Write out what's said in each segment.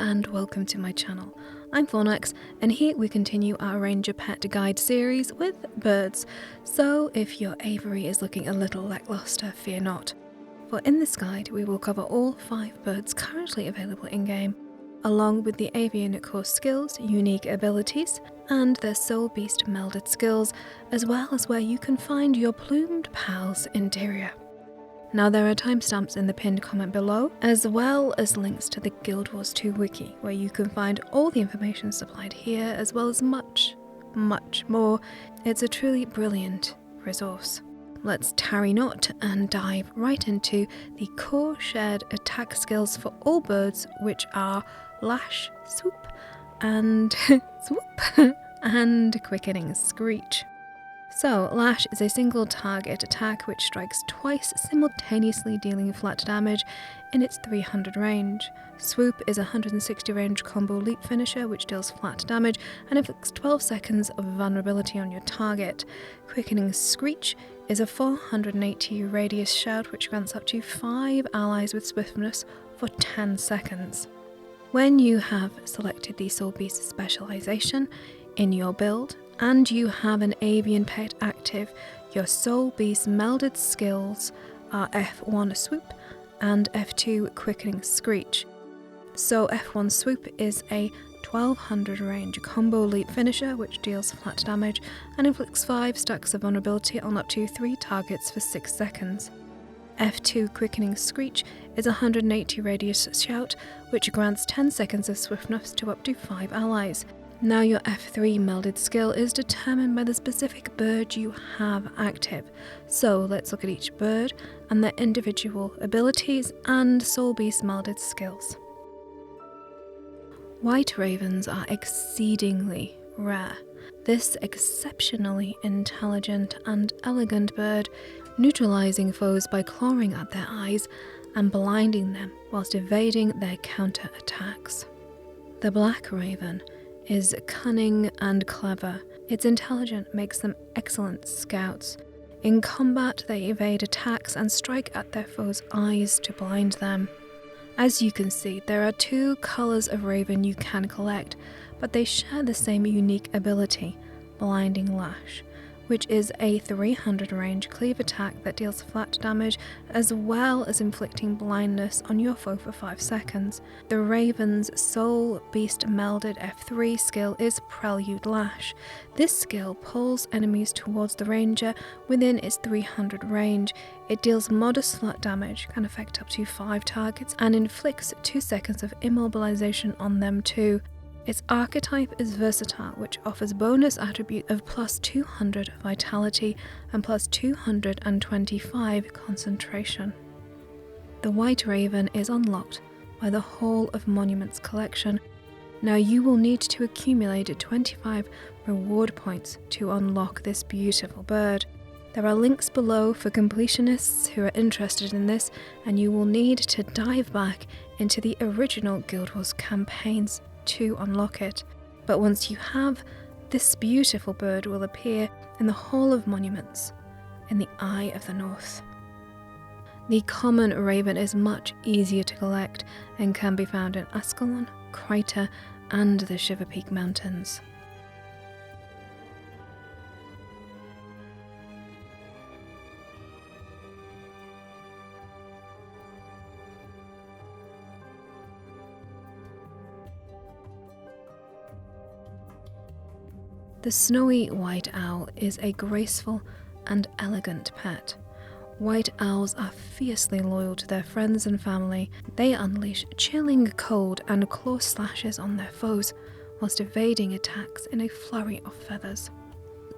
and welcome to my channel. I'm Fornax, and here we continue our Ranger Pet Guide series with birds. So if your aviary is looking a little lackluster, fear not. For in this guide we will cover all 5 birds currently available in-game, along with the avian core skills, unique abilities, and their soul beast melded skills, as well as where you can find your plumed pal's interior. Now there are timestamps in the pinned comment below, as well as links to the Guild Wars 2 wiki, where you can find all the information supplied here, as well as much, much more. It's a truly brilliant resource. Let's tarry not and dive right into the core shared attack skills for all birds, which are Lash, Swoop, and Swoop, and Quickening Screech. So, Lash is a single target attack which strikes twice simultaneously, dealing flat damage in its 300 range. Swoop is a 160 range combo leap finisher which deals flat damage and inflicts 12 seconds of vulnerability on your target. Quickening Screech is a 480 radius shout which grants up to 5 allies with swiftness for 10 seconds. When you have selected the Soul Beast specialization in your build, and you have an avian pet active, your Soul Beast melded skills are F1 Swoop and F2 Quickening Screech. So F1 Swoop is a 1200 range combo leap finisher which deals flat damage and inflicts 5 stacks of vulnerability on up to 3 targets for 6 seconds. F2 Quickening Screech is a 180 radius shout which grants 10 seconds of swiftness to up to 5 allies. Now your F3 melded skill is determined by the specific bird you have active. So let's look at each bird and their individual abilities and Soul Beast melded skills. White ravens are exceedingly rare. This exceptionally intelligent and elegant bird, neutralizing foes by clawing at their eyes and blinding them whilst evading their counter attacks. The black raven is cunning and clever. Its intelligence makes them excellent scouts. In combat, they evade attacks and strike at their foes' eyes to blind them. As you can see, there are 2 colours of raven you can collect, but they share the same unique ability, Blinding Lash, which is a 300 range cleave attack that deals flat damage as well as inflicting blindness on your foe for 5 seconds. The Raven's Soul Beast melded F3 skill is Prelude Lash. This skill pulls enemies towards the ranger within its 300 range. It deals modest flat damage, can affect up to 5 targets, and inflicts 2 seconds of immobilization on them too. Its archetype is versatile, which offers bonus attribute of plus 200 vitality and plus 225 concentration. The White Raven is unlocked by the Hall of Monuments collection. Now you will need to accumulate 25 reward points to unlock this beautiful bird. There are links below for completionists who are interested in this, and you will need to dive back into the original Guild Wars campaigns to unlock it. But once you have, this beautiful bird will appear in the Hall of Monuments in the Eye of the North. The common raven is much easier to collect and can be found in Ascalon, Kryta, and the Shiver Peak Mountains. The snowy white owl is a graceful and elegant pet. White owls are fiercely loyal to their friends and family. They unleash chilling cold and claw slashes on their foes, whilst evading attacks in a flurry of feathers.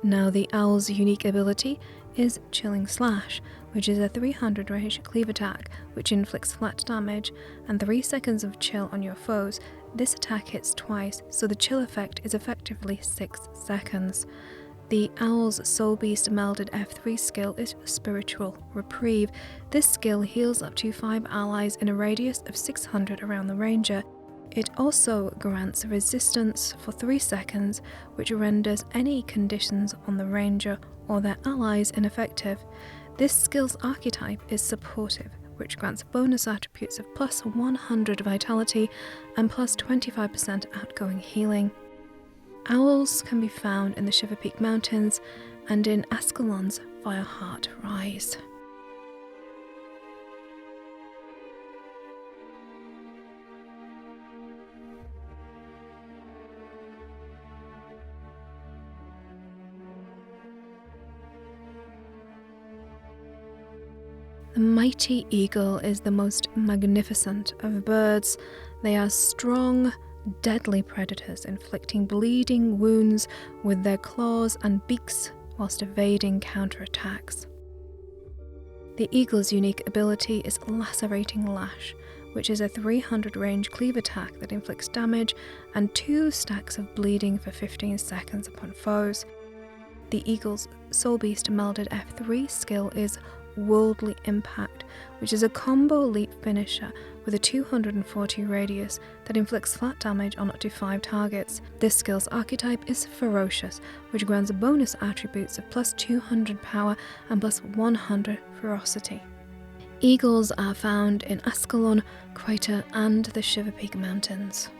Now the owl's unique ability is Chilling Slash, which is a 300 range cleave attack which inflicts flat damage and 3 seconds of chill on your foes. This attack hits twice, so the chill effect is effectively 6 seconds. The owl's Soul Beast melded F3 skill is Spiritual Reprieve. This skill heals up to 5 allies in a radius of 600 around the ranger. It also grants resistance for 3 seconds, which renders any conditions on the ranger or their allies ineffective. This skill's archetype is supportive, which grants bonus attributes of plus 100 vitality and plus 25% outgoing healing. Owls can be found in the Shiver Peak Mountains and in Ascalon's Fireheart Rise. The mighty eagle is the most magnificent of birds. They are strong, deadly predators, inflicting bleeding wounds with their claws and beaks whilst evading counterattacks. The eagle's unique ability is Lacerating Lash, which is a 300 range cleave attack that inflicts damage and 2 stacks of bleeding for 15 seconds upon foes. The eagle's Soul Beast melded F3 skill is Worldly Impact, which is a combo leap finisher with a 240 radius that inflicts flat damage on up to 5 targets. This skill's archetype is Ferocious, which grants bonus attributes of plus 200 power and plus 100 ferocity. Eagles are found in Ascalon, Crater and the Shiver Peak Mountains.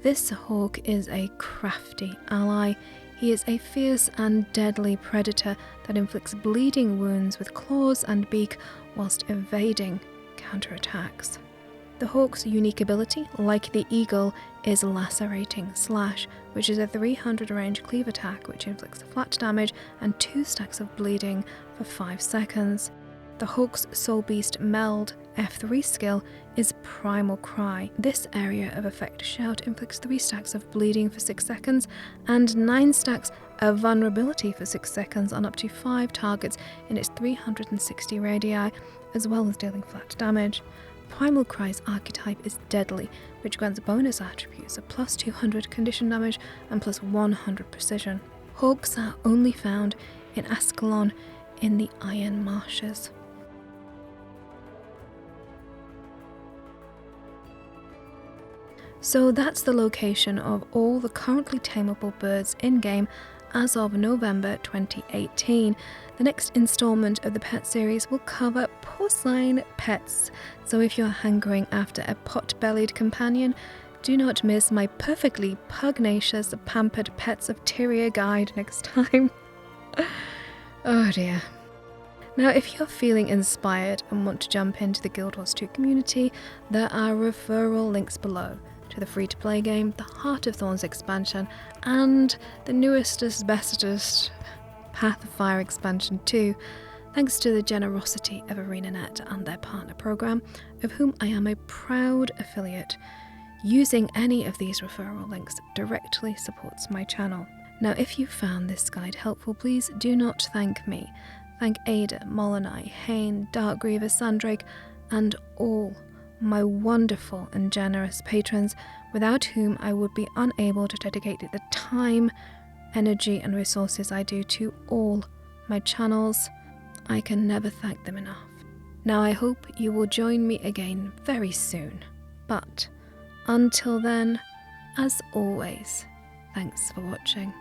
This hawk is a crafty ally. He is a fierce and deadly predator that inflicts bleeding wounds with claws and beak whilst evading counterattacks. The hawk's unique ability, like the eagle, is Lacerating Slash, which is a 300 range cleave attack which inflicts flat damage and 2 stacks of bleeding for 5 seconds. The Hawk's Soul Beast Meld F3 skill is Primal Cry. This area of effect shout inflicts 3 stacks of bleeding for 6 seconds and 9 stacks of vulnerability for 6 seconds on up to 5 targets in its 360 radii, as well as dealing flat damage. Primal Cry's archetype is Deadly, which grants bonus attributes of plus 200 condition damage and plus 100 precision. Hawks are only found in Ascalon in the Iron Marshes. So that's the location of all the currently tameable birds in-game as of November 2018. The next installment of the pet series will cover porcine pets, so if you're hankering after a pot-bellied companion, do not miss my perfectly pugnacious pampered pets of Tyria guide next time. Oh dear. Now, if you're feeling inspired and want to jump into the Guild Wars 2 community, there are referral links below to the free-to-play game, the Heart of Thorns expansion, and the newest, bestest Path of Fire expansion 2, thanks to the generosity of ArenaNet and their partner program, of whom I am a proud affiliate. Using any of these referral links directly supports my channel. Now, if you found this guide helpful, please do not thank me. Thank Ada, Molinai, Hain, Dark Grievous, Sandrake, and all my wonderful and generous patrons, without whom I would be unable to dedicate the time, energy and resources I do to all my channels. I can never thank them enough. Now I hope you will join me again very soon, but until then, as always, thanks for watching.